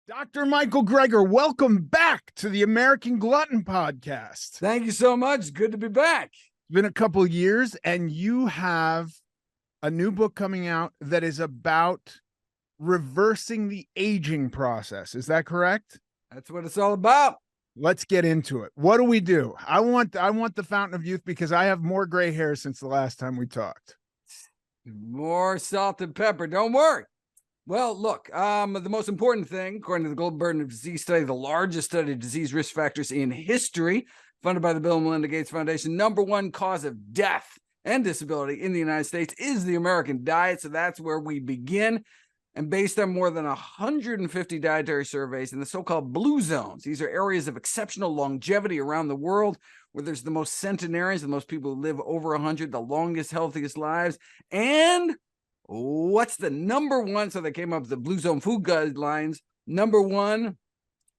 Dr. Michael Greger, welcome back to the American Glutton podcast. Thank you so much. Good to be back. It's been a couple of years, and you have a new book coming out that is about reversing the aging process. Is that correct? That's what it's all about. Let's get into it. What do we do? I want the fountain of youth because I have more gray hair since the last time we talked. More salt and pepper. Don't worry. Well, look, the most important thing, according to the Global Burden of Disease Study, the largest study of disease risk factors in history, funded by the Bill and Melinda Gates Foundation, number one cause of death and disability in the United States is the American diet. So that's where we begin. And based on more than 150 dietary surveys in the so-called blue zones, these are areas of exceptional longevity around the world where there's the most centenarians, the most people who live over 100, the longest, healthiest lives. And what's the number one? So they came up with the Blue Zone food guidelines. Number one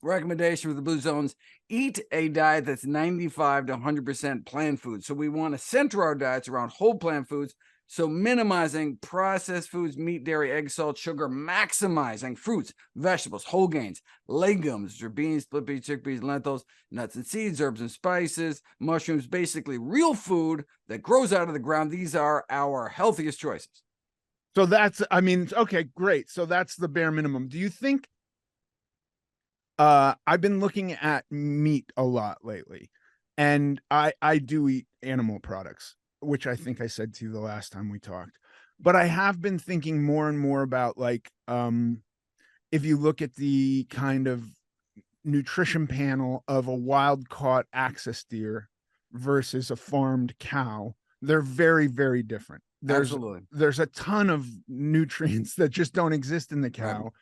recommendation for the Blue Zones: eat a diet that's 95 to 100% plant food. So we want to center our diets around whole plant foods. So minimizing processed foods, meat, dairy, egg, salt, sugar, maximizing fruits, vegetables, whole grains, legumes, beans, split peas, chickpeas, lentils, nuts and seeds, herbs and spices, mushrooms, basically real food that grows out of the ground. These are our healthiest choices. So okay, great. So that's the bare minimum. Do you think, I've been looking at meat a lot lately, and I do eat animal products, which I think I said to you the last time we talked, but I have been thinking more and more about, like, if you look at the kind of nutrition panel of a wild caught axis deer versus a farmed cow, they're very, very different. Absolutely. There's a ton of nutrients that just don't exist in the cow.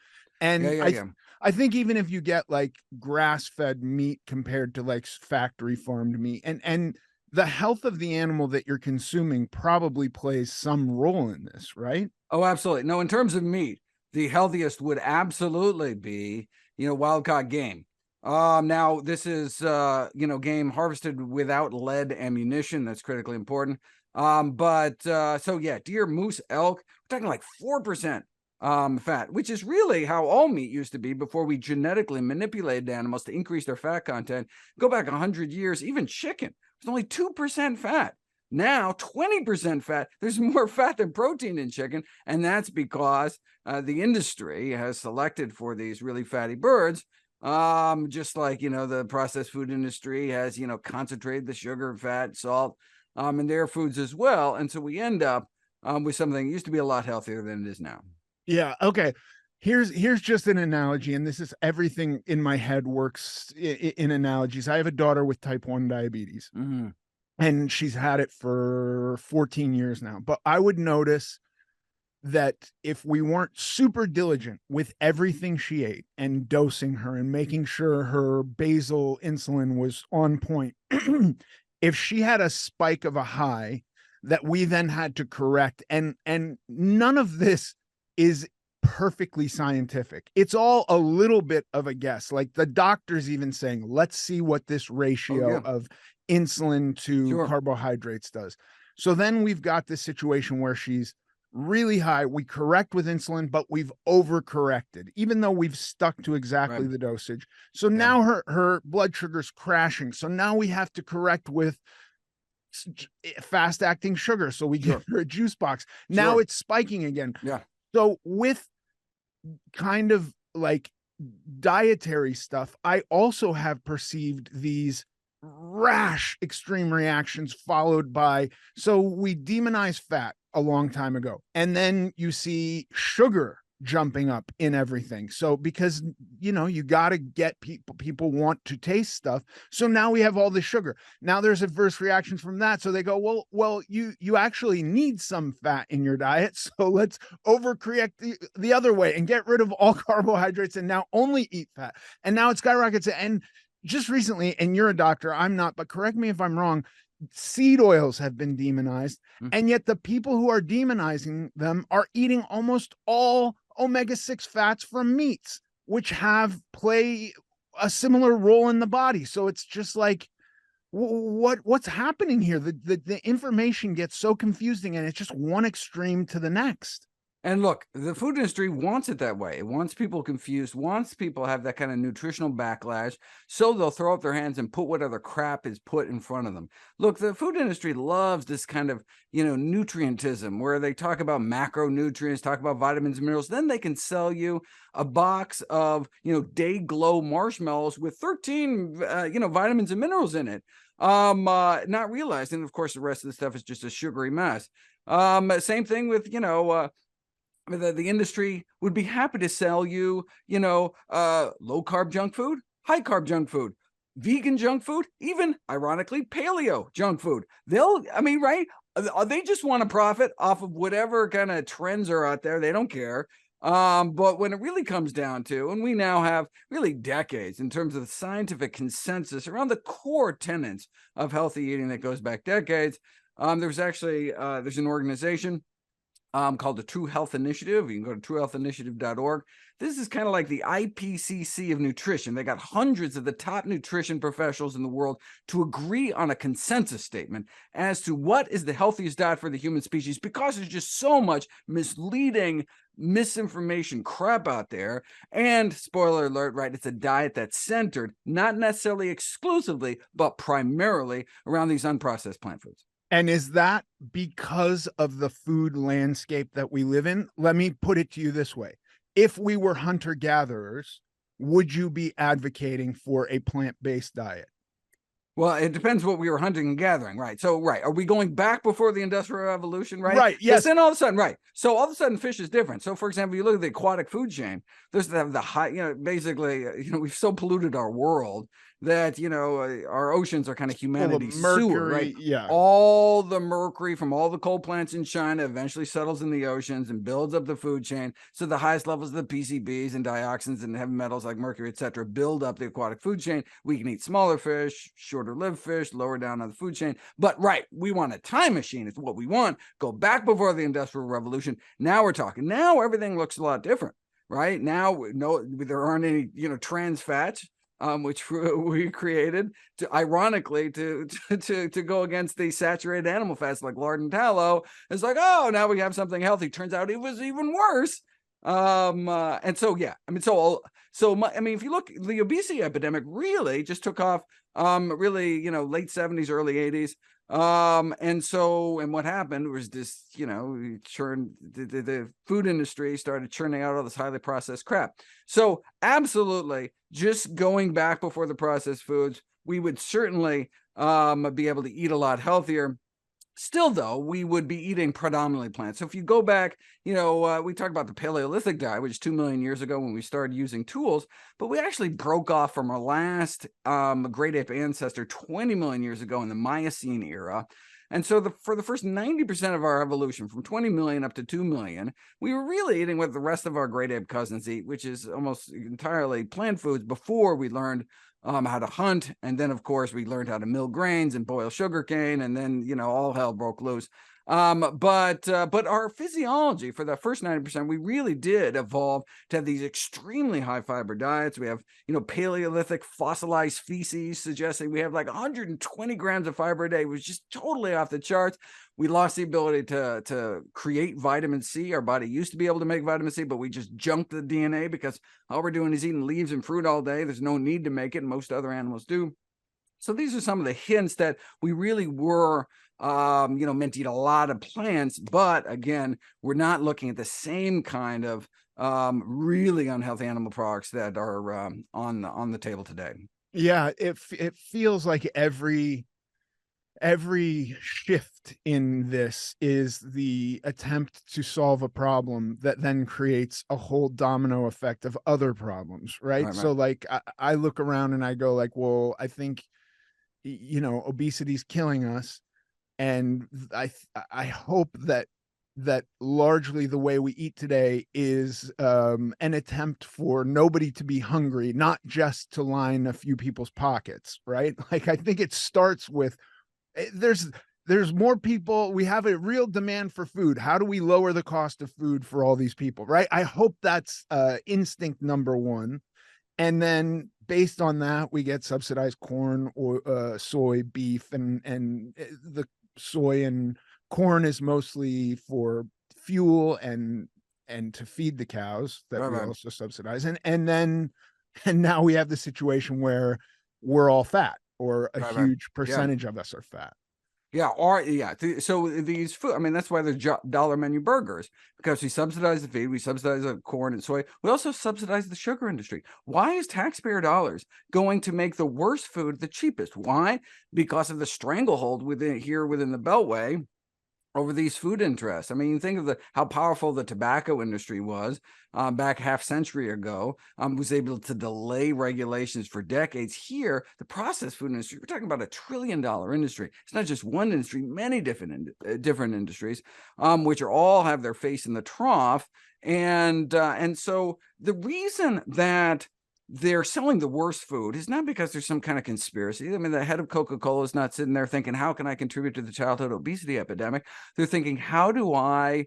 Right. And I think even if you get like grass-fed meat compared to like factory farmed meat, and the health of the animal that you're consuming probably plays some role in this, right? Oh, absolutely. No, in terms of meat, the healthiest would absolutely be, wild-caught game. Now, this is, game harvested without lead ammunition. That's critically important. Deer, moose, elk, we're talking like 4% fat, which is really how all meat used to be before we genetically manipulated animals to increase their fat content. Go back 100 years, even chicken was only 2% fat. Now 20% fat. There's more fat than protein in chicken, and that's because the industry has selected for these really fatty birds. Just like the processed food industry has concentrated the sugar, fat, salt in their foods as well, and so we end up with something that used to be a lot healthier than it is now. Yeah. Okay. Here's just an analogy, and this is everything in my head works in analogies. I have a daughter with type 1 diabetes, and she's had it for 14 years now. But I would notice that if we weren't super diligent with everything she ate and dosing her and making sure her basal insulin was on point, if she had a spike of a high that we then had to correct, and none of this is perfectly scientific. It's all a little bit of a guess. Like the doctor's even saying, let's see what this ratio of insulin to carbohydrates does. So then we've got this situation where she's really high. We correct with insulin, but we've overcorrected, even though we've stuck to exactly the dosage. So now her blood sugar's crashing. So now we have to correct with fast acting sugar. So we give her a juice box. Now it's spiking again. Yeah. So with kind of like dietary stuff, I also have perceived these rash extreme reactions followed by, so we demonize fat a long time ago, and then you see sugar jumping up in everything. So because you got to get people want to taste stuff, so now we have all the sugar. Now there's adverse reactions from that, so they go, well you actually need some fat in your diet, so let's overcorrect the other way and get rid of all carbohydrates and now only eat fat, and now it skyrockets. And just recently, and you're a doctor, I'm not, but correct me if I'm wrong, seed oils have been demonized, and yet the people who are demonizing them are eating almost all omega-6 fats from meats, which play a similar role in the body. So it's just like, what's happening here? The information gets so confusing, and it's just one extreme to the next. And look, the food industry wants it that way. It wants people confused, wants people to have that kind of nutritional backlash. So they'll throw up their hands and put what other crap is put in front of them. Look, the food industry loves this kind of, nutrientism where they talk about macronutrients, talk about vitamins and minerals. Then they can sell you a box of, Day Glow marshmallows with 13, vitamins and minerals in it. Not realizing, of course, the rest of the stuff is just a sugary mess. Same thing with, the industry would be happy to sell you, low carb junk food, high carb junk food, vegan junk food, even ironically, paleo junk food. Right? They just want to profit off of whatever kind of trends are out there. They don't care. But when it really comes down to, and we now have really decades in terms of the scientific consensus around the core tenets of healthy eating that goes back decades. There's an organization called the True Health Initiative. You can go to truehealthinitiative.org. This is kind of like the IPCC of nutrition. They got hundreds of the top nutrition professionals in the world to agree on a consensus statement as to what is the healthiest diet for the human species, because there's just so much misleading misinformation crap out there. And spoiler alert, right? It's a diet that's centered, not necessarily exclusively, but primarily around these unprocessed plant foods. And is that because of the food landscape that we live in? Let me put it to you this way. If we were hunter-gatherers, would you be advocating for a plant-based diet? Well, it depends what we were hunting and gathering, right? So, right, are we going back before the Industrial Revolution, right? Right, yes. Then all of a sudden, right. So all of a sudden, fish is different. So, for example, you look at the aquatic food chain. There's the high, basically, we've so polluted our world that our oceans are kind of humanity's sewer, right? Yeah. All the mercury from all the coal plants in China eventually settles in the oceans and builds up the food chain. So the highest levels of the PCBs and dioxins and heavy metals like mercury, etc., build up the aquatic food chain. We can eat smaller fish, shorter lived fish, lower down on the food chain. But right, we want a time machine. It's what we want. Go back before the Industrial Revolution. Now we're talking. Now everything looks a lot different, right? Now there aren't any trans fats. Which we created to, ironically, to go against the saturated animal fats like lard and tallow. It's like, oh, now we have something healthy. Turns out it was even worse. And so, yeah, if you look, the obesity epidemic really just took off, late 70s, early 80s. And what happened was this, the food industry started churning out all this highly processed crap. So absolutely, just going back before the processed foods, we would certainly be able to eat a lot healthier. Still, though, we would be eating predominantly plants. So if you go back, we talk about the Paleolithic diet, which is 2 million years ago when we started using tools, but we actually broke off from our last great ape ancestor 20 million years ago in the Miocene era. And so for the first 90% of our evolution, from 20 million up to 2 million, we were really eating what the rest of our great ape cousins eat, which is almost entirely plant foods, before we learned how to hunt. And then, of course, we learned how to mill grains and boil sugarcane, and then, all hell broke loose. But our physiology for the first 90%, we really did evolve to have these extremely high fiber diets. We have, Paleolithic fossilized feces suggesting we have like 120 grams of fiber a day, which is just totally off the charts. We lost the ability to create vitamin C. Our body used to be able to make vitamin C, but we just junked the DNA because all we're doing is eating leaves and fruit all day. There's no need to make it, and most other animals do. So these are some of the hints that we really were meant to eat a lot of plants, but again, we're not looking at the same kind of really unhealthy animal products that are on the table today. Yeah, it feels like every shift in this is the attempt to solve a problem that then creates a whole domino effect of other problems, right? So like I look around and I go like, well, I think obesity's killing us. And I hope that largely the way we eat today is an attempt for nobody to be hungry, not just to line a few people's pockets, right? Like, I think it starts with there's more people. We have a real demand for food. How do we lower the cost of food for all these people, right? I hope that's instinct number one. And then based on that, we get subsidized corn or soy, beef, and the soy and corn is mostly for fuel, and and to feed the cows that we Right. also subsidize. And now we have the situation where we're all fat, or a Right. huge Yeah. percentage of us are fat. Yeah, so these food, I mean, that's why they're dollar menu burgers, because we subsidize the feed, we subsidize the corn and soy, we also subsidize the sugar industry. Why is taxpayer dollars going to make the worst food the cheapest? Why? Because of the stranglehold within the Beltway over these food interests. I mean, you think of how powerful the tobacco industry was back half century ago, was able to delay regulations for decades. Here, the processed food industry, we're talking about $1 trillion industry. It's not just one industry, many different industries, which are all have their face in the trough. And so the reason that they're selling the worst food is not because there's some kind of conspiracy. I mean, the head of Coca-Cola is not sitting there thinking, how can I contribute to the childhood obesity epidemic? They're thinking, how do I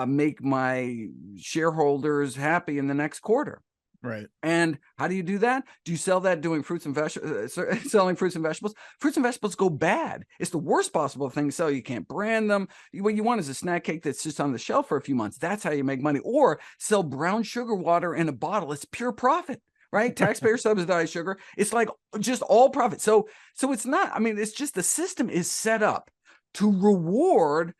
make my shareholders happy in the next quarter? Right. And how do you do that? Do you sell that doing fruits and vegetables, selling fruits and vegetables? Fruits and vegetables go bad. It's the worst possible thing to sell. You can't brand them. What you want is a snack cake that's just on the shelf for a few months. That's how you make money. Or sell brown sugar water in a bottle. It's pure profit. Right? Taxpayer subsidized sugar. It's like just all profit. So it's not, I mean, it's just the system is set up to reward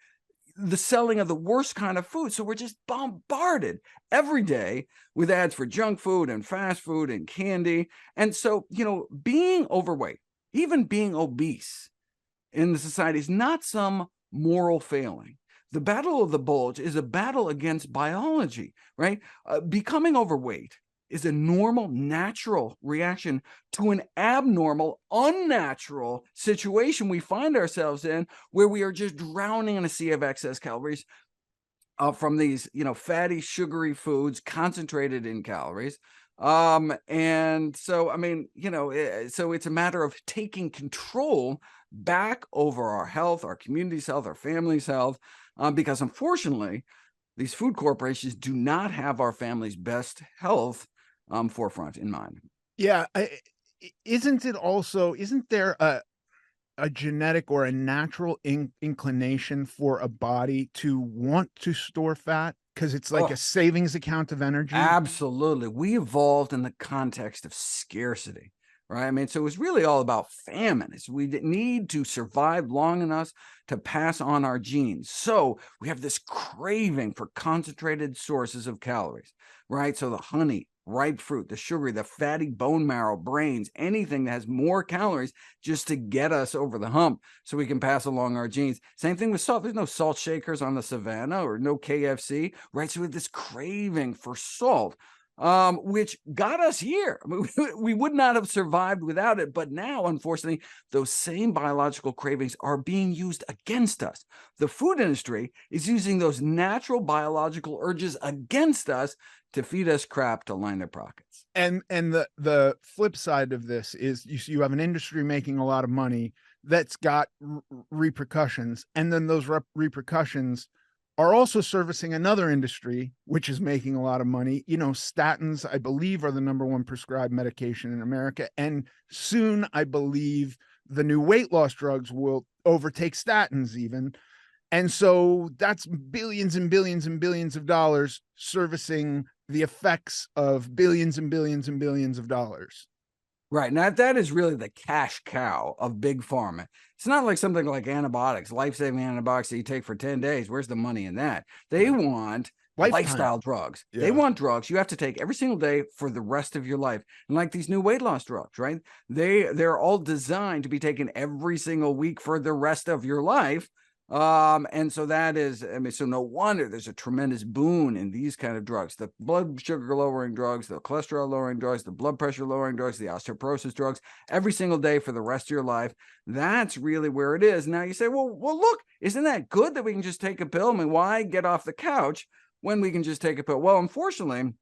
the selling of the worst kind of food. So we're just bombarded every day with ads for junk food and fast food and candy. And so, being overweight, even being obese in the society is not some moral failing. The battle of the bulge is a battle against biology, right? Becoming overweight is a normal, natural reaction to an abnormal, unnatural situation we find ourselves in, where we are just drowning in a sea of excess calories from these, fatty, sugary foods concentrated in calories. And so, I mean, so it's a matter of taking control back over our health, our community's health, our family's health, because unfortunately, these food corporations do not have our family's best health forefront in mind. Yeah. Isn't there a genetic or a natural inclination for a body to want to store fat? Because it's like a Oh, savings account of energy. absolutely. We evolved in the context of scarcity, right? I mean, so it was really all about famine. We need to survive long enough to pass on our genes. So we have this craving for concentrated sources of calories, right? So the honey, ripe fruit, the sugary, the fatty bone marrow, brains, anything that has more calories just to get us over the hump so we can pass along our genes. Same thing with salt. There's no salt shakers on the savannah or no KFC, right? So we have this craving for salt, which got us here. I mean, we would not have survived without it. But now, unfortunately, those same biological cravings are being used against us. The food industry is using those natural biological urges against us to feed us crap to line their pockets. And the flip side of this is you have an industry making a lot of money that's got repercussions, and then those repercussions are also servicing another industry which is making a lot of money. Statins, I believe, are the #1 prescribed medication in America, and soon I believe the new weight loss drugs will overtake statins even. And so that's billions and billions and billions of dollars servicing the effects of billions and billions and billions of dollars. Right. Now, that is really the cash cow of big pharma. It's not like something like antibiotics, life-saving antibiotics that you take for 10 days. Where's the money in that? They want lifestyle drugs. Yeah. They want drugs you have to take every single day for the rest of your life. And like these new weight loss drugs, right? They're all designed to be taken every single week for the rest of your life. And so that is, I mean, so no wonder there's a tremendous boon in these kind of drugs, the blood sugar lowering drugs, the cholesterol lowering drugs, the blood pressure lowering drugs, the osteoporosis drugs, every single day for the rest of your life. That's really where it is. Now you say, well, look, isn't that good that we can just take a pill? I mean, why get off the couch when we can just take a pill? Well, unfortunately,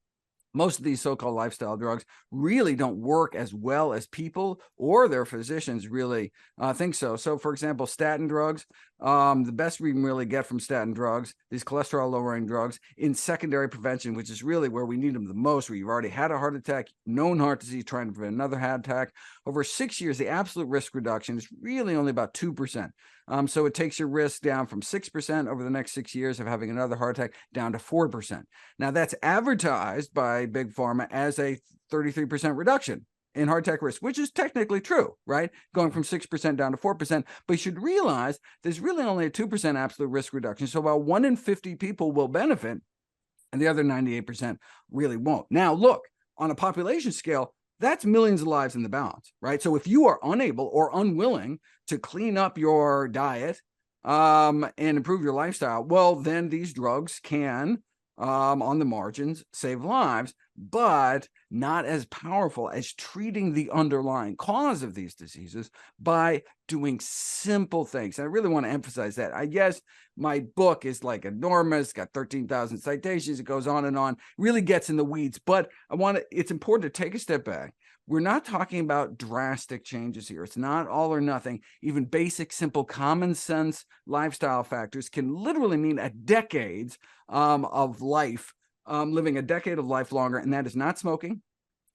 most of these so-called lifestyle drugs really don't work as well as people or their physicians really think so. So, for example, statin drugs, the best we can really get from statin drugs, these cholesterol-lowering drugs, in secondary prevention, which is really where we need them the most, where you've already had a heart attack, known heart disease, trying to prevent another heart attack. Over 6 years, the absolute risk reduction is really only about 2%. So it takes your risk down from 6% over the next 6 years of having another heart attack down to 4%. Now, that's advertised by Big Pharma as a 33% reduction in heart attack risk, which is technically true, right? Going from 6% down to 4%. But you should realize there's really only a 2% absolute risk reduction. So about 1 in 50 people will benefit, and the other 98% really won't. Now, look, on a population scale, that's millions of lives in the balance, right? So if you are unable or unwilling to clean up your diet and improve your lifestyle, well, then these drugs can, on the margins, save lives, but not as powerful as treating the underlying cause of these diseases by doing simple things. And I really want to emphasize that. I guess my book is like enormous, got 13,000 citations, it goes on, really gets in the weeds, but it's important to take a step back. We're not talking about drastic changes here. It's not all or nothing. Even basic, simple, common sense lifestyle factors can literally mean a decades of life, living a decade of life longer. And that is not smoking,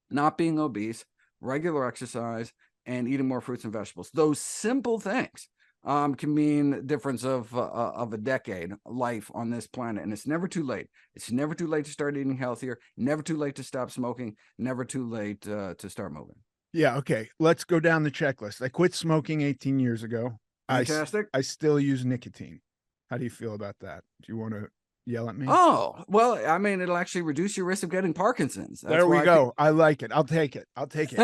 not being obese, regular exercise, and eating more fruits and vegetables. Those simple things can mean the difference of a decade life on this planet. And it's never too late. It's never too late to start eating healthier, never too late to stop smoking, never too late to start moving. Yeah. Okay. Let's go down the checklist. I quit smoking 18 years ago. Fantastic. I still use nicotine. How do you feel about that? Do you want to yell at me? Oh, well, I mean, it'll actually reduce your risk of getting Parkinson's. There we go. I like it. I'll take it. I'll take it.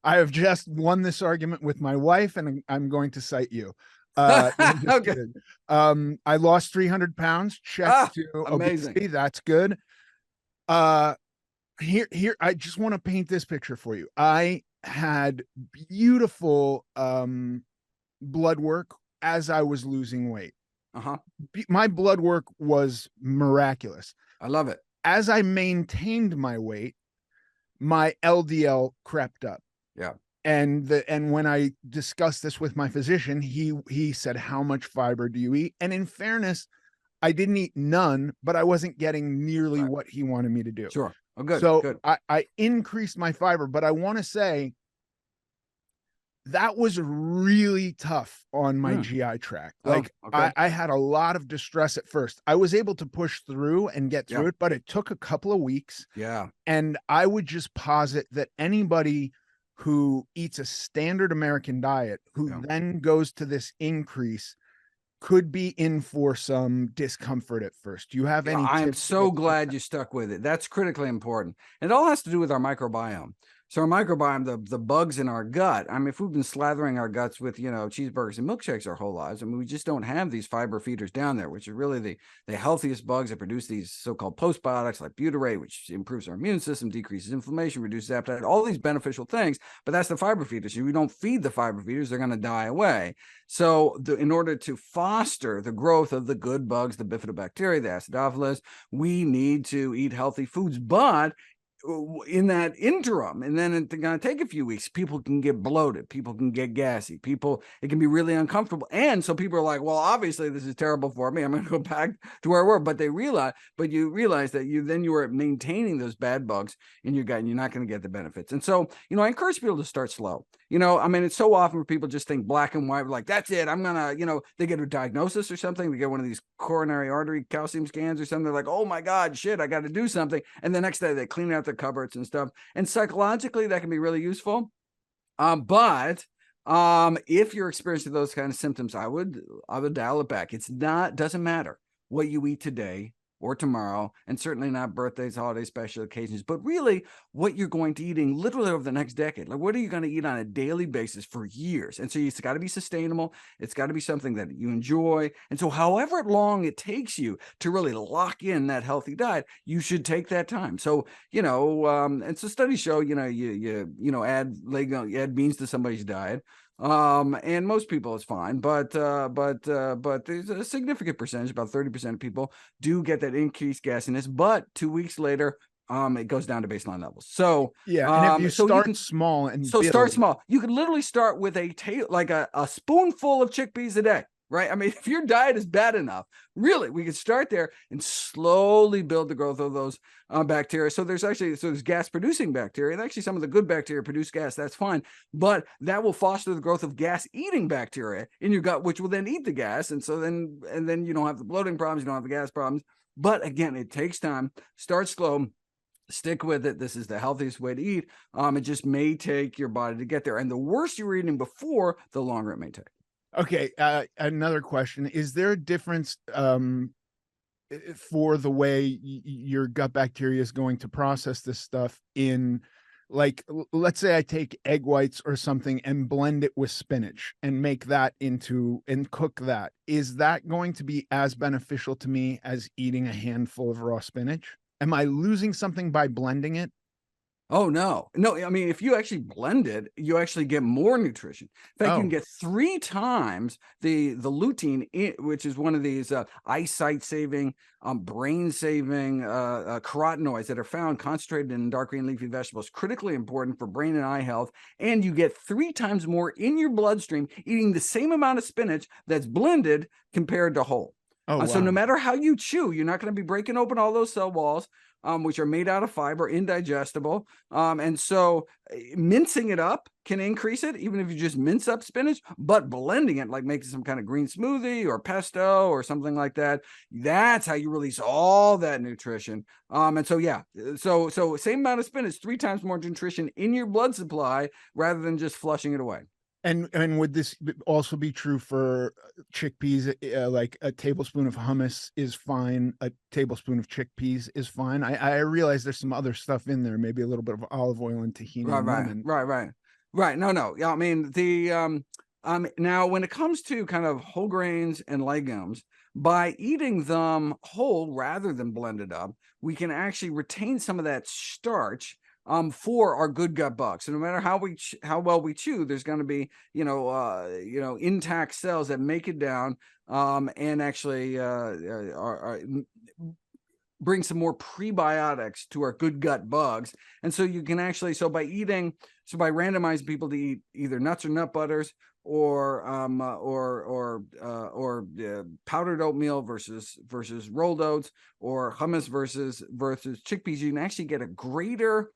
I have just won this argument with my wife, and I'm going to cite you. Okay. I lost 300 pounds. Check to amazing. obesity. That's good. Here, I just want to paint this picture for you. I had beautiful blood work as I was losing weight. My blood work was miraculous. I love it. As I maintained my weight, my LDL crept up. Yeah. And when I discussed this with my physician, he said, "How much fiber do you eat?" And in fairness, I didn't eat none, but I wasn't getting nearly what he wanted me to do. Sure. Oh, good. So good. I increased my fiber, but I want to say that was really tough on my GI tract. Like I had a lot of distress at first. I was able to push through and get through it, but it took a couple of weeks. Yeah. And I would just posit that anybody who eats a standard American diet, who then goes to this increase, could be in for some discomfort at first. Do you have any tips? I'm so glad you stuck with it. That's critically important. It all has to do with our microbiome. So our microbiome, the bugs in our gut, I mean, if we've been slathering our guts with, cheeseburgers and milkshakes our whole lives, I mean, we just don't have these fiber feeders down there, which are really the healthiest bugs that produce these so-called postbiotics like butyrate, which improves our immune system, decreases inflammation, reduces appetite, all these beneficial things. But that's the fiber feeders. If we don't feed the fiber feeders, they're going to die away. So in order to foster the growth of the good bugs, the bifidobacteria, the acidophilus, we need to eat healthy foods. But in that interim, and then it's going to take a few weeks, people can get bloated, people can get gassy, it can be really uncomfortable. And so people are like, well, obviously this is terrible for me, I'm going to go back to where I were. But you realize that you are maintaining those bad bugs in your gut, and you're not going to get the benefits. And so, I encourage people to start slow. I mean, it's so often where people just think black and white, like, that's it, I'm gonna, they get a diagnosis or something, they get one of these coronary artery calcium scans or something, they're like, oh my God, shit, I got to do something. And the next day they clean out their cupboards and stuff. And psychologically, that can be really useful. But if you're experiencing those kind of symptoms, I would dial it back. Doesn't matter what you eat today or tomorrow, and certainly not birthdays, holidays, special occasions, but really what you're going to eating literally over the next decade. Like, what are you going to eat on a daily basis for years? And so it's got to be sustainable. It's got to be something that you enjoy. And so however long it takes you to really lock in that healthy diet, you should take that time. So, and so studies show, you add beans to somebody's diet. And most people it's fine, but there's a significant percentage, about 30% of people do get that increased gassiness, but 2 weeks later, it goes down to baseline levels. So, Yeah, and if you so you can start small and so start build. small. You could literally start with like a spoonful of chickpeas a day, right? I mean, if your diet is bad enough, really, we could start there and slowly build the growth of those bacteria. So there's gas producing bacteria, and actually some of the good bacteria produce gas. That's fine, but that will foster the growth of gas eating bacteria in your gut, which will then eat the gas, and then you don't have the bloating problems, you don't have the gas problems. But again, it takes time. Start slow. Stick with it. This is the healthiest way to eat. It just may take your body to get there. And the worse you were eating before, the longer it may take. Okay, another question. Is there a difference for the way your gut bacteria is going to process this stuff in, like, let's say I take egg whites or something and blend it with spinach and make that into and cook that. Is that going to be as beneficial to me as eating a handful of raw spinach? Am I losing something by blending it? Oh, no. No, I mean, if you actually blend it, you actually get more nutrition. In fact, you can Oh, get 3 times the lutein, which is one of these eyesight saving, brain saving carotenoids that are found concentrated in dark green leafy vegetables, critically important for brain and eye health. And you get 3 times more in your bloodstream eating the same amount of spinach that's blended compared to whole. oh, So no wow. matter how you chew, you're not going to be breaking open all those cell walls, which are made out of fiber, indigestible. And so mincing it up can increase it, even if you just mince up spinach, but blending it, like making some kind of green smoothie or pesto or something like that, that's how you release all that nutrition. And so, yeah, so same amount of spinach, 3 times more nutrition in your blood supply rather than just flushing it away. And would this also be true for chickpeas? Like a tablespoon of hummus is fine. A tablespoon of chickpeas is fine. I realize there's some other stuff in there, maybe a little bit of olive oil and tahini Right, and right, lemon. right, right, right. No, no. Yeah, I mean now when it comes to kind of whole grains and legumes, by eating them whole rather than blended up, we can actually retain some of that starch for our good gut bugs. So no matter how well we chew, there's going to be intact cells that make it down and actually bring some more prebiotics to our good gut bugs. And so you can actually, by randomizing people to eat either nuts or nut butters or powdered oatmeal versus rolled oats, or hummus versus chickpeas, you can actually get a greater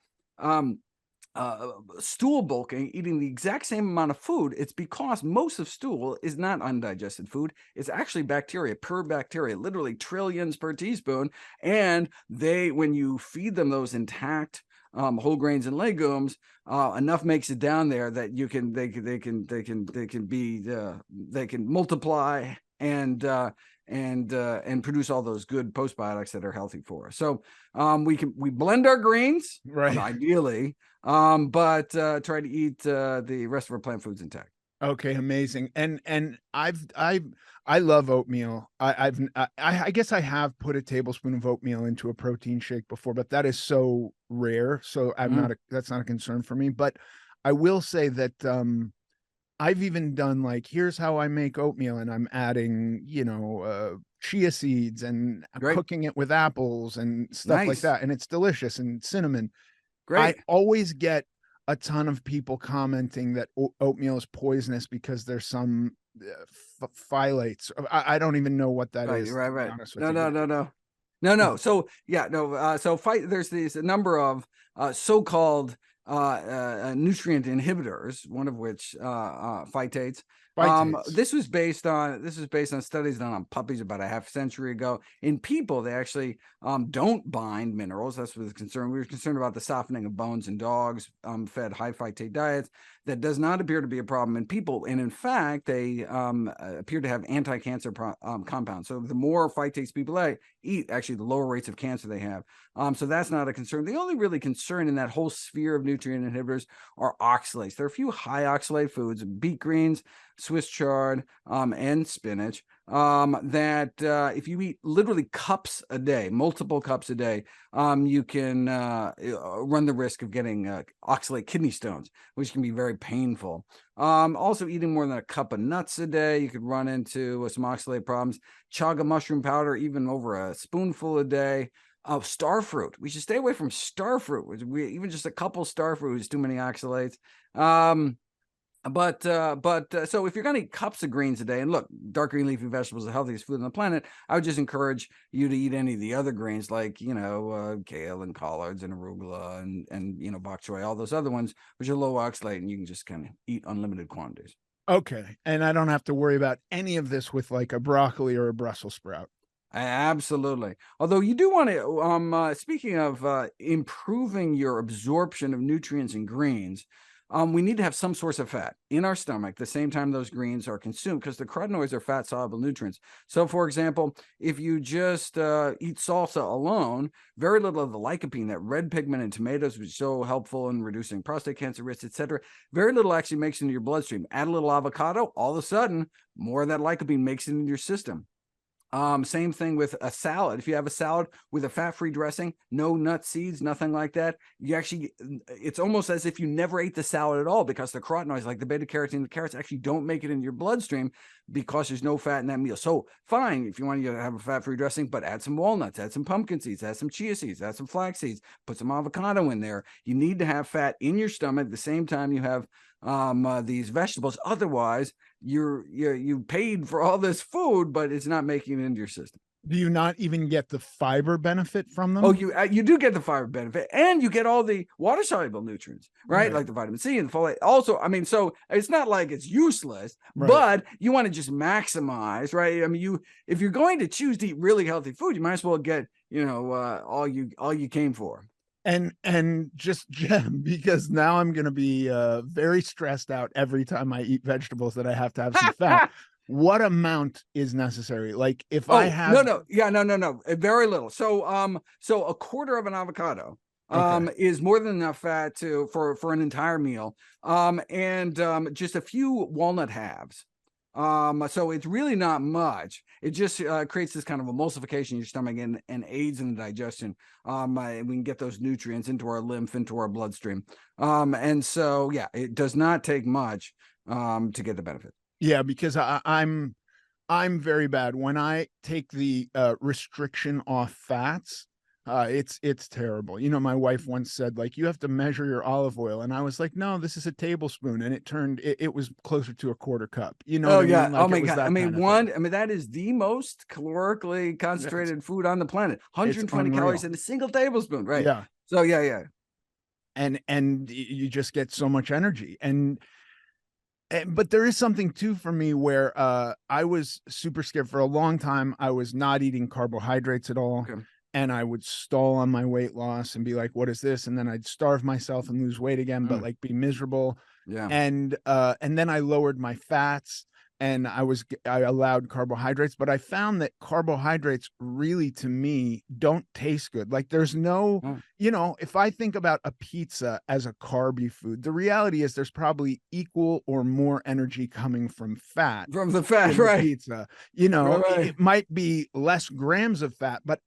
stool bulking eating the exact same amount of food. It's because most of stool is not undigested food. It's actually bacteria, pure bacteria, literally trillions per teaspoon. And when you feed them those intact whole grains and legumes, enough makes it down there that they can multiply and produce all those good postbiotics that are healthy for us. So we blend our grains, Right. ideally, but try to eat the rest of our plant foods intact. Okay, amazing. And I love oatmeal. I guess I have put a tablespoon of oatmeal into a protein shake before, but that is so rare. So that's not a concern for me. But I will say that I've even done, like, here's how I make oatmeal, and I'm adding, chia seeds, and I'm Great, cooking it with apples and stuff like nice, that, and it's delicious, and cinnamon. I great. always get a ton of people commenting that oatmeal is poisonous because there's some phthalates. I don't even know what that Right, is, right, to be right. honest with No, you, no, but no, no, no, no. So yeah, no. There's a number of so-called nutrient inhibitors, one of which phytates. phytates. This was based on studies done on puppies about a half century ago. In people, they actually don't bind minerals. That's what the concern. We were concerned about the softening of bones in dogs fed high phytate diets. That does not appear to be a problem in people, and in fact, they appear to have anti-cancer compounds. So the more phytates people eat, actually, the lower rates of cancer they have. So that's not a concern. The only really concern in that whole sphere of nutrient inhibitors are oxalates. There are a few high oxalate foods: beet greens, Swiss chard, and spinach. That if you eat literally cups a day, multiple cups a day, you can run the risk of getting oxalate kidney stones, which can be very painful. Also, eating more than a cup of nuts a day, you could run into some oxalate problems. Chaga mushroom powder, even over a spoonful a day. Oh, star fruit. We should stay away from star fruit. Even just a couple star fruit is too many oxalates. So if you're going to eat cups of greens a day, and look, dark green leafy vegetables are the healthiest food on the planet, I would just encourage you to eat any of the other greens, like, kale and collards and arugula and bok choy, all those other ones, which are low oxalate, and you can just kind of eat unlimited quantities. Okay. And I don't have to worry about any of this with like a broccoli or a Brussels sprout. Absolutely. Although you do want to, speaking of improving your absorption of nutrients and greens, we need to have some source of fat in our stomach the same time those greens are consumed, because the carotenoids are fat soluble nutrients. So, for example, if you just eat salsa alone, very little of the lycopene, that red pigment in tomatoes, which is so helpful in reducing prostate cancer risk, etc., very little actually makes it into your bloodstream. Add a little avocado, all of a sudden, more of that lycopene makes it into your system. Same thing with a salad. If you have a salad with a fat-free dressing, no nuts, seeds, nothing like that, it's almost as if you never ate the salad at all, because the carotenoids, like the beta carotene, the carrots, actually don't make it in your bloodstream because there's no fat in that meal. So fine, if you want to have a fat-free dressing, but add some walnuts, add some pumpkin seeds, add some chia seeds, add some flax seeds, put some avocado in there. You need to have fat in your stomach at the same time you have these vegetables. Otherwise, you paid for all this food, but it's not making it into your system. Do you not even get the fiber benefit from Oh, them? you do get the fiber benefit, and you get all the water soluble nutrients, right? Like the vitamin C and the folate. Also, I mean, so it's not like it's useless, but you want to just maximize, right? I mean, if you're going to choose to eat really healthy food, you might as well get all you came for. And just Jem, because now I'm going to be very stressed out every time I eat vegetables that I have to have some fat. What amount is necessary? Like if I have no, very little. So a quarter of an avocado is more than enough fat for an entire meal. And just a few walnut halves. So it's really not much. It just creates this kind of emulsification in your stomach and aids in the digestion. We can get those nutrients into our lymph, into our bloodstream. And so, yeah, it does not take much to get the benefit. Yeah, because I'm very bad when I take the restriction off fats. It's terrible. My wife once said, like, you have to measure your olive oil, and I was like, no, this is a tablespoon, and it was closer to a quarter cup. You know what I mean? Like, oh my God. I mean, thing. I mean, that is the most calorically concentrated food on the planet. 120 calories in a single tablespoon, right? Yeah. So yeah. And you just get so much energy. But there is something too for me where I was super scared for a long time. I was not eating carbohydrates at all. Okay. And I would stall on my weight loss and be like, what is this? And then I'd starve myself and lose weight again, but like be miserable. Yeah. And then I lowered my fats and I allowed carbohydrates, but I found that carbohydrates really, to me, don't taste good. Like there's no, if I think about a pizza as a carby food, the reality is there's probably equal or more energy coming from fat. From the fat, in right? The pizza, it might be less grams of fat, but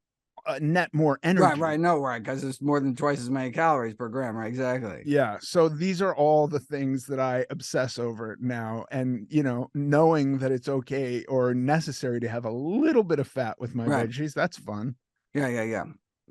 net more energy. Right. Because it's more than twice as many calories per gram, right? Exactly. Yeah. So these are all the things that I obsess over now. And, knowing that it's okay or necessary to have a little bit of fat with my veggies, that's fun. Yeah.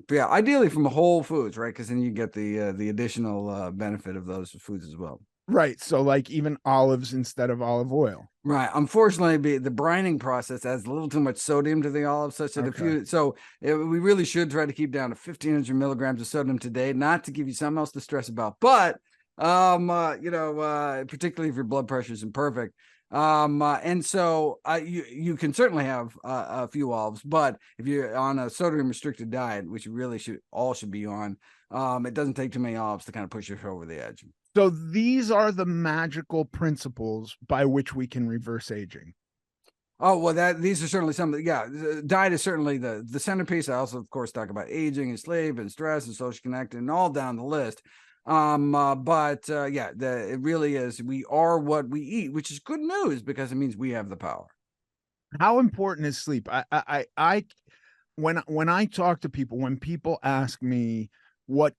But yeah, ideally from whole foods, right? Because then you get the additional benefit of those foods as well. Right. So like even olives instead of olive oil. Right. Unfortunately, the brining process adds a little too much sodium to the olive, such that we really should try to keep down to 1,500 milligrams of sodium today, not to give you something else to stress about, but particularly if your blood pressure isn't perfect. And so you can certainly have a few olives, but if you're on a sodium restricted diet, which you really should be on, it doesn't take too many olives to kind of push you over the edge. So these are the magical principles by which we can reverse aging. Oh, well, these are certainly some. Yeah, diet is certainly the centerpiece. I also, of course, talk about aging and sleep and stress and social connected and all down the list. It really is. We are what we eat, which is good news because it means we have the power. How important is sleep? When I talk to people, when people ask me what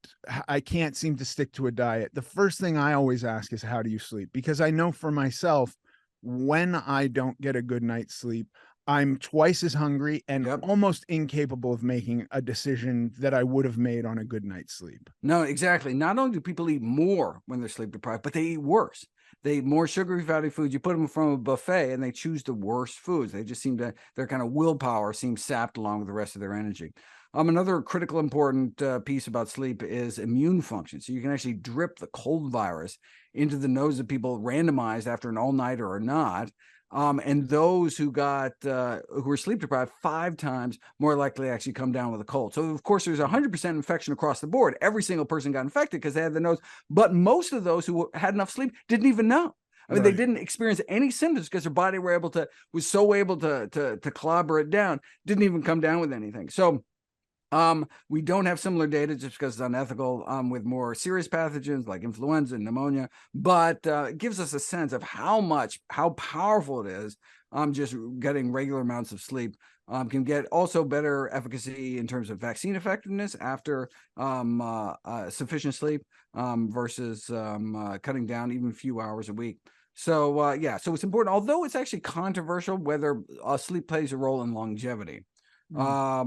I can't seem to stick to a diet, the first thing I always ask is, how do you sleep? Because I know for myself, when I don't get a good night's sleep, I'm twice as hungry and Yep. almost incapable of making a decision that I would have made on a good night's sleep. No, exactly. Not only do people eat more when they're sleep deprived, but they eat worse. They eat more sugary, fatty foods. You put them from a buffet and they choose the worst foods. They just seem to, their kind of willpower seems sapped along with the rest of their energy. Another critical important piece about sleep is immune function. So you can actually drip the cold virus into the nose of people randomized after an all-nighter or not. And those who were sleep deprived 5 times more likely to actually come down with a cold. So of course there's 100% infection across the board. Every single person got infected because they had the nose, but most of those who had enough sleep didn't even know. I mean, they didn't experience any symptoms because their body was so able to clobber it down, didn't even come down with anything. So we don't have similar data just because it's unethical with more serious pathogens like influenza and pneumonia, but it gives us a sense of how powerful it is. Just getting regular amounts of sleep can get also better efficacy in terms of vaccine effectiveness after sufficient sleep versus cutting down even a few hours a week. So yeah, so it's important, although it's actually controversial whether sleep plays a role in longevity. But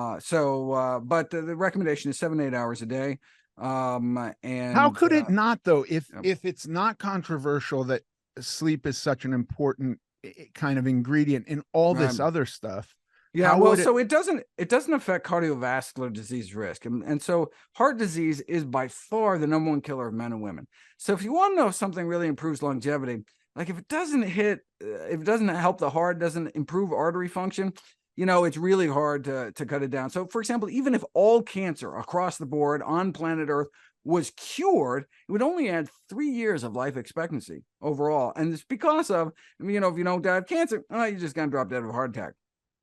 the recommendation is 7 to 8 hours a day. And how could it not, though, if yeah. if it's not controversial that sleep is such an important kind of ingredient in all this other stuff? Yeah, well, so it doesn't affect cardiovascular disease risk, and so heart disease is by far the #1 killer of men and women. So if you want to know if something really improves longevity, like if it doesn't help the heart, doesn't improve artery function, it's really hard to cut it down. So, for example, even if all cancer across the board on planet Earth was cured, it would only add 3 years of life expectancy overall. And it's because of, if you don't die of cancer, you're just going to drop dead of a heart attack.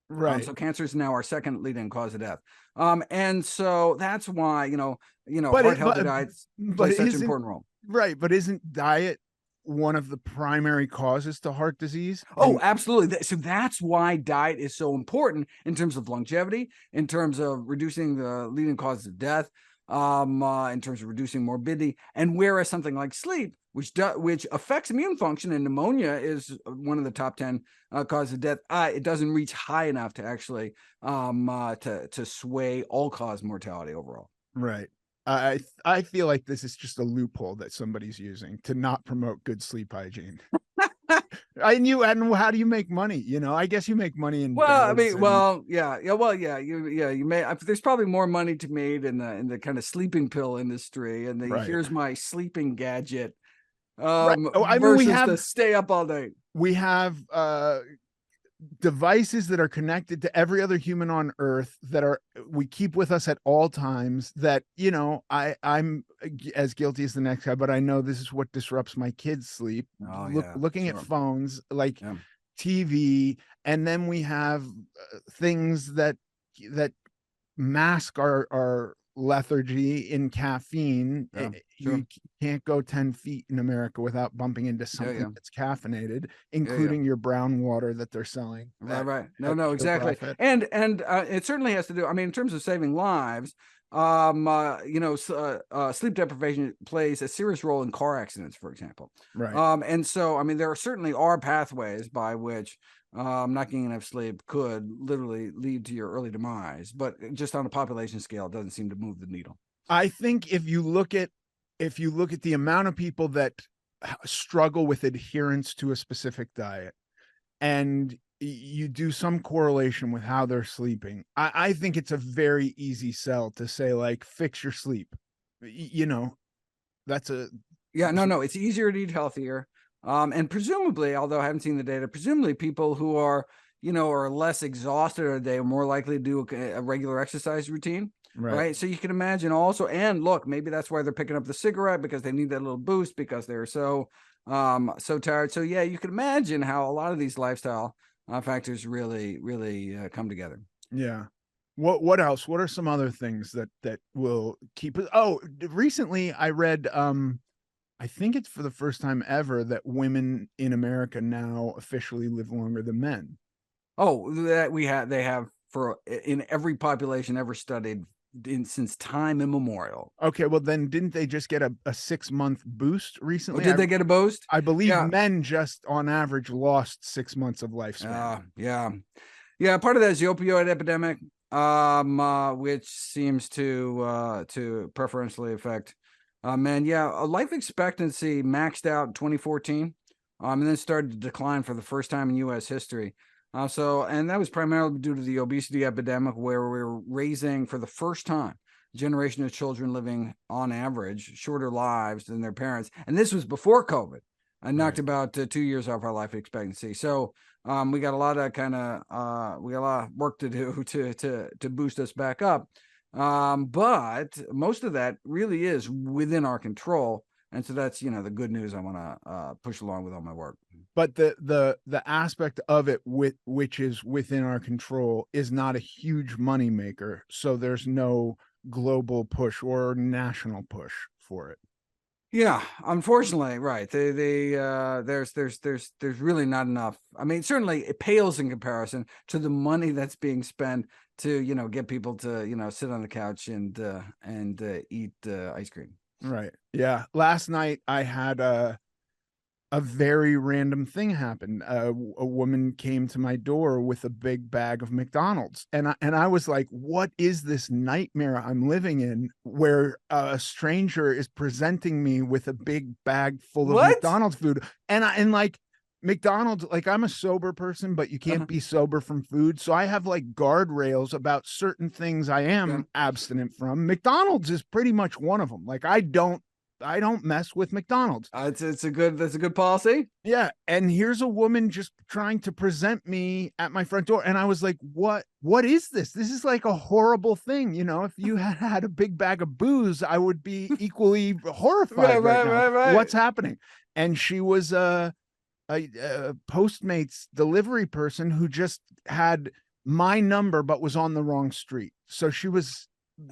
Right. So cancer is now our second leading cause of death. And so that's why, But heart healthy diets play such an important role. Right. But isn't diet one of the primary causes to heart disease? Oh, absolutely. So that's why diet is so important in terms of longevity, in terms of reducing the leading causes of death, in terms of reducing morbidity. And whereas something like sleep, which affects immune function, and pneumonia is one of the top 10 causes of death, it doesn't reach high enough to actually to sway all-cause mortality overall. Right. I feel like this is just a loophole that somebody's using to not promote good sleep hygiene. And how do you make money? I guess you make money in Well, I beds mean, you may. There's probably more money to be made in the kind of sleeping pill industry, and Right. here's my sleeping gadget, Right. Oh, I mean, versus to stay up all night. We have devices that are connected to every other human on earth that we keep with us at all times, that I'm as guilty as the next guy, but I know this is what disrupts my kids' sleep. Looking at phones, like TV, and then we have things that mask our lethargy in caffeine. You can't go 10 feet in America without bumping into something that's caffeinated, including your brown water that they're selling. Right. No, exactly. And it certainly has to do, I mean, in terms of saving lives, sleep deprivation plays a serious role in car accidents, for example. Right. And so, I mean, there certainly are pathways by which not getting enough sleep could literally lead to your early demise, but just on a population scale, it doesn't seem to move the needle. I think if you look at the amount of people that struggle with adherence to a specific diet, and you do some correlation with how they're sleeping, I think it's a very easy sell to say, like, fix your sleep. That's it's easier to eat healthier. And presumably, although I haven't seen the data, presumably people who are less exhausted a day are more likely to do a regular exercise routine. Right. So you can imagine also, and look, maybe that's why they're picking up the cigarette, because they need that little boost because they're so tired. So yeah, you can imagine how a lot of these lifestyle factors really come together. Yeah. What else? What are some other things that will keep it? Oh, recently I read, I think it's for the first time ever that women in America now officially live longer than men. Oh, that they have in every population ever studied since time immemorial. Okay, well then didn't they just get a 6-month boost Oh, recently? did they get a boost? I believe Yeah. men just on average lost 6 months of lifespan. Yeah. Yeah. Part of that is the opioid epidemic, which seems to preferentially affect men. Yeah. Life expectancy maxed out in 2014, and then started to decline for the first time in U.S. history. And that was primarily due to the obesity epidemic, where we were raising for the first time a generation of children living on average shorter lives than their parents. And this was before COVID. I knocked about 2 years off our life expectancy. So we got a lot of we got a lot of work to do to boost us back up. But most of that really is within our control. And so that's, the good news I want to push along with all my work. But the aspect of it which is within our control is not a huge money maker. So there's no global push or national push for it. Yeah, unfortunately, right. There's really not enough. I mean, certainly it pales in comparison to the money that's being spent to, get people to, sit on the couch and eat ice cream. Right. Yeah. Last night I had a very random thing happen. A woman came to my door with a big bag of McDonald's, and I was like, "What is this nightmare I'm living in, where a stranger is presenting me with a big bag full of What? McDonald's food?" And like McDonald's, like I'm a sober person, but you can't be sober from food, so I have like guardrails about certain things I am abstinent from. McDonald's is pretty much one of them. Like I don't mess with McDonald's. That's a good policy. Yeah. And here's a woman just trying to present me at my front door. And I was like, what is this? This is like a horrible thing. If you had a big bag of booze, I would be equally horrified right now. Right. What's happening? And she was a Postmates delivery person who just had my number, but was on the wrong street. So she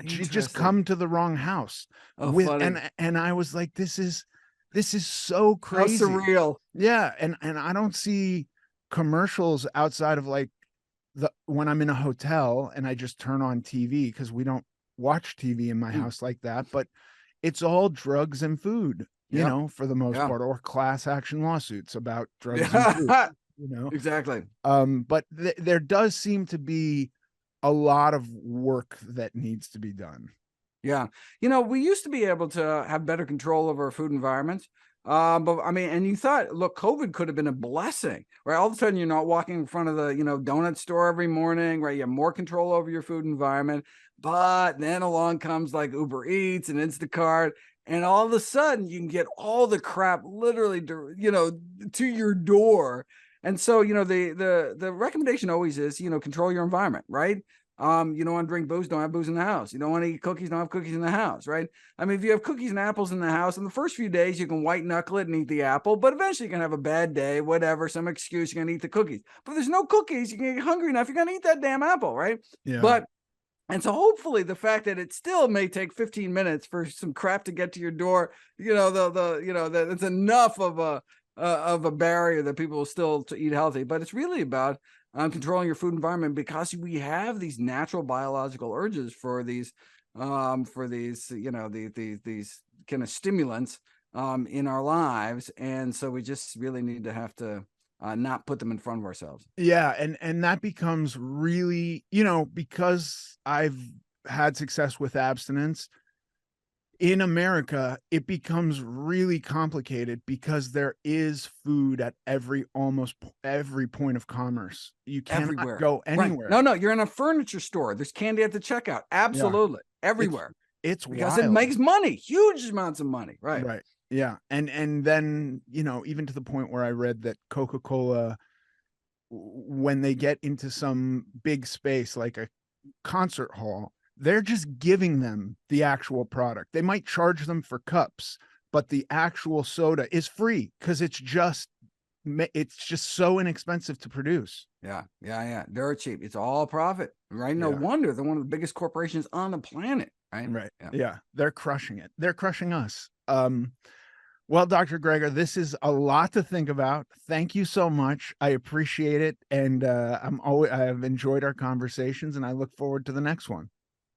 just come to the wrong house. Funny. And I was like, this is so crazy. How surreal. Yeah. And I don't see commercials outside of like when I'm in a hotel and I just turn on TV, because we don't watch TV in my house like that, but it's all drugs and food, for the most part, or class action lawsuits about drugs and food, Exactly. But there does seem to be a lot of work that needs to be done. Yeah. We used to be able to have better control over our food environments. But I mean, and you thought, look, COVID could have been a blessing, right? All of a sudden you're not walking in front of the, donut store every morning, right? You have more control over your food environment. But then along comes like Uber Eats and Instacart, and all of a sudden you can get all the crap literally, to your door. And so, the recommendation always is, control your environment, right? You don't want to drink booze, don't have booze in the house. You don't want to eat cookies, don't have cookies in the house, right? I mean, if you have cookies and apples in the house, in the first few days, you can white knuckle it and eat the apple, but eventually you're going to have a bad day, whatever, some excuse, you're going to eat the cookies. But if there's no cookies, you can get hungry enough, you're going to eat that damn apple, right? Yeah. And so hopefully the fact that it still may take 15 minutes for some crap to get to your door, that it's enough of a barrier that people will still to eat healthy. But it's really about controlling your food environment, because we have these natural biological urges for these kind of stimulants in our lives. And so we just really need to have to not put them in front of ourselves. Yeah. And that becomes really, because I've had success with abstinence in America, it becomes really complicated because there is food at almost every point of commerce. You cannot go anywhere. Right. No, you're in a furniture store. There's candy at the checkout. Absolutely. Yeah. Everywhere. It's because wild. It makes money, huge amounts of money. Right. Right. Yeah. And then, even to the point where I read that Coca-Cola, when they get into some big space, like a concert hall, they're just giving them the actual product. They might charge them for cups, but the actual soda is free because it's just so inexpensive to produce. Yeah. They're cheap. It's all profit, right? No wonder they're one of the biggest corporations on the planet, right? Right. Yeah. They're crushing it. They're crushing us. Well, Dr. Greger, this is a lot to think about. Thank you so much. I appreciate it. And I've enjoyed our conversations, and I look forward to the next one.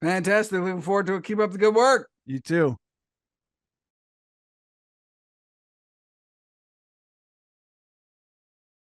Fantastic. Looking forward to it. Keep up the good work. You too.